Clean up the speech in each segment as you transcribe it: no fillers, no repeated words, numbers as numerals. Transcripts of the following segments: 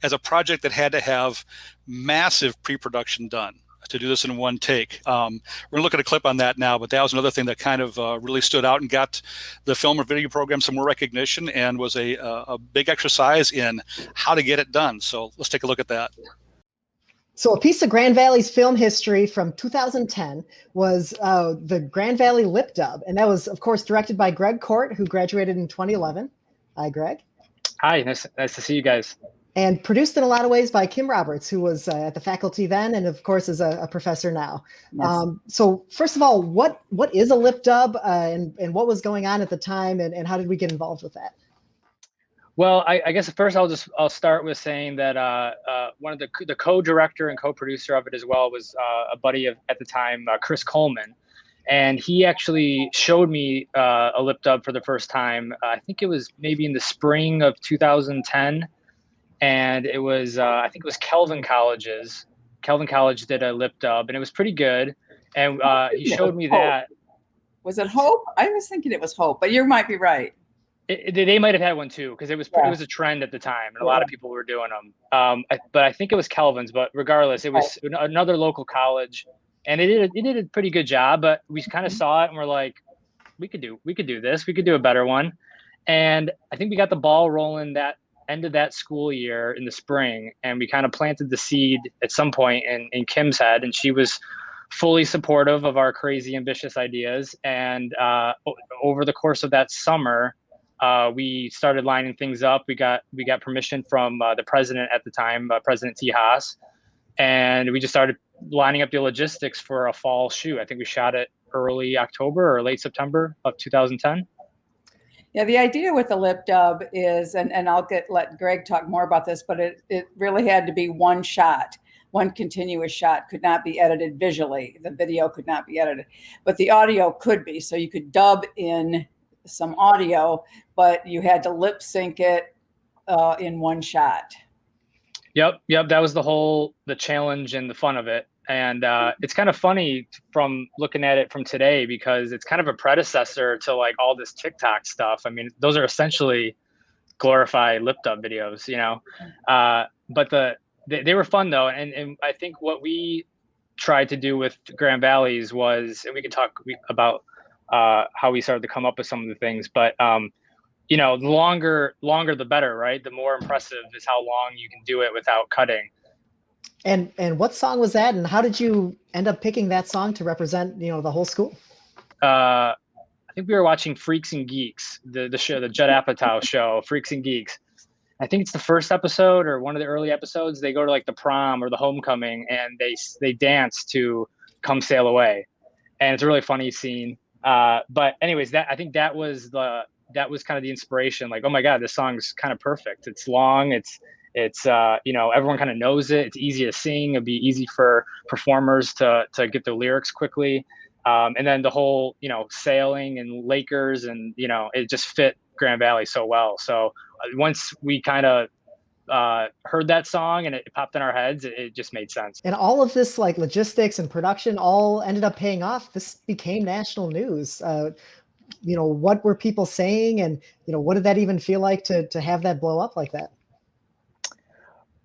as a project that had to have massive pre-production done to do this in one take. We're going to look at a clip on that now, but that was another thing that kind of really stood out and got the film or video program some more recognition and was a big exercise in how to get it done. So let's take a look at that. So a piece of Grand Valley's film history from 2010 was the Grand Valley Lip Dub. And that was, of course, directed by Greg Kort, who graduated in 2011. Hi, Greg. Hi, nice to see you guys. And produced in a lot of ways by Kim Roberts, who was at the faculty then and, of course, is a professor now. Yes. So first of all, what is a lip dub and what was going on at the time and how did we get involved with that? Well, I guess first I'll start with saying that one of the co-director and co-producer of it as well was a buddy of at the time, Chris Coleman, and he actually showed me a lip dub for the first time. I think it was maybe in the spring of 2010, and it was I think it was Kelvin College's. Kelvin College did a lip dub, and it was pretty good. And he showed me that. Was it Hope? I was thinking it was Hope, but you might be right. They might have had one too, because it was a trend at the time, and a lot of people were doing them. But I think it was Kelvin's. But regardless, it was another local college, and it did a pretty good job. But we kind of saw it, and we're like, we could do this. We could do a better one. And I think we got the ball rolling that end of that school year in the spring, and we kind of planted the seed at some point in Kim's head, and she was fully supportive of our crazy ambitious ideas. And over the course of that summer, we started lining things up. We got permission from the president at the time, President T. Haas, and we just started lining up the logistics for a fall shoot. I think we shot it early October or late September of 2010. Yeah, the idea with the lip dub is, and I'll let Greg talk more about this, but it really had to be one shot, one continuous shot, could not be edited visually. The video could not be edited, but the audio could be. So you could dub in some audio, but you had to lip sync it in one shot. Yep. That was the challenge and the fun of it. And it's kind of funny from looking at it from today, because it's kind of a predecessor to like all this TikTok stuff. I mean, those are essentially glorified lip dub videos, you know. But they were fun though, and I think what we tried to do with Grand Valley's was, and we can talk about how we started to come up with some of the things, but you know, the longer the better, right? The more impressive is how long you can do it without cutting. And what song was that, and how did you end up picking that song to represent, you know, the whole school? I think we were watching Freaks and Geeks, the show, the Judd Apatow show, Freaks and Geeks. I think it's the first episode or one of the early episodes. They go to like the prom or the homecoming, and they dance to "Come Sail Away," and it's a really funny scene. But anyways, I think that was kind of the inspiration. Like, oh my God, this song's kind of perfect. It's long. It's you know, everyone kind of knows it. It's easy to sing. It'd be easy for performers to get the lyrics quickly. And then the whole, you know, sailing and Lakers, and, you know, it just fit Grand Valley so well. So once we kind of heard that song and it popped in our heads, it just made sense. And all of this like logistics and production all ended up paying off. This became national news. You know, what were people saying, and, you know, what did that even feel like to have that blow up like that?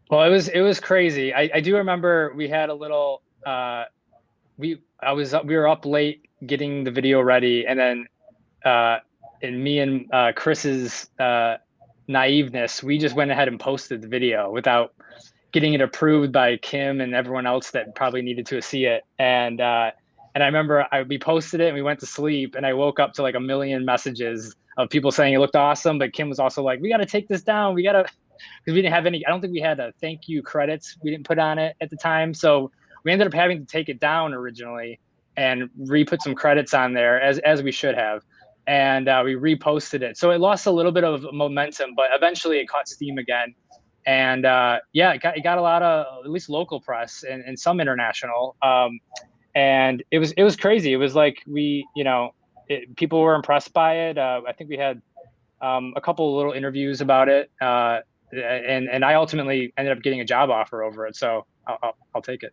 Well, it was crazy. I do remember we had a little, we were up late getting the video ready, and then and me and Chris's naiveness, we just went ahead and posted the video without getting it approved by Kim and everyone else that probably needed to see it. And I remember we posted it and we went to sleep, and I woke up to like a million messages of people saying it looked awesome, but Kim was also like, we got to take this down. We got to, because we didn't have any, I don't think we had a thank you credits. We didn't put on it at the time. So we ended up having to take it down originally and re-put some credits on there as we should have. And we reposted it. So it lost a little bit of momentum, but eventually it caught steam again. And yeah, it got a lot of at least local press and some international. And it was crazy. It was like people were impressed by it. I think we had a couple of little interviews about it. And I ultimately ended up getting a job offer over it. So I'll take it.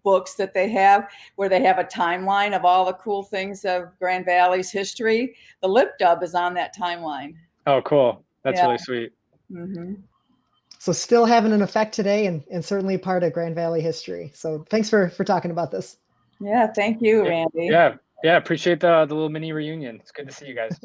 books that they have where they have a timeline of all the cool things of Grand Valley's history. The Lip Dub is on that timeline. Oh, cool. That's Yeah. really sweet. Mm-hmm. So still having an effect today, and certainly part of Grand Valley history. So thanks for talking about this. Yeah, thank you, Randy. Yeah, appreciate the little mini reunion. It's good to see you guys.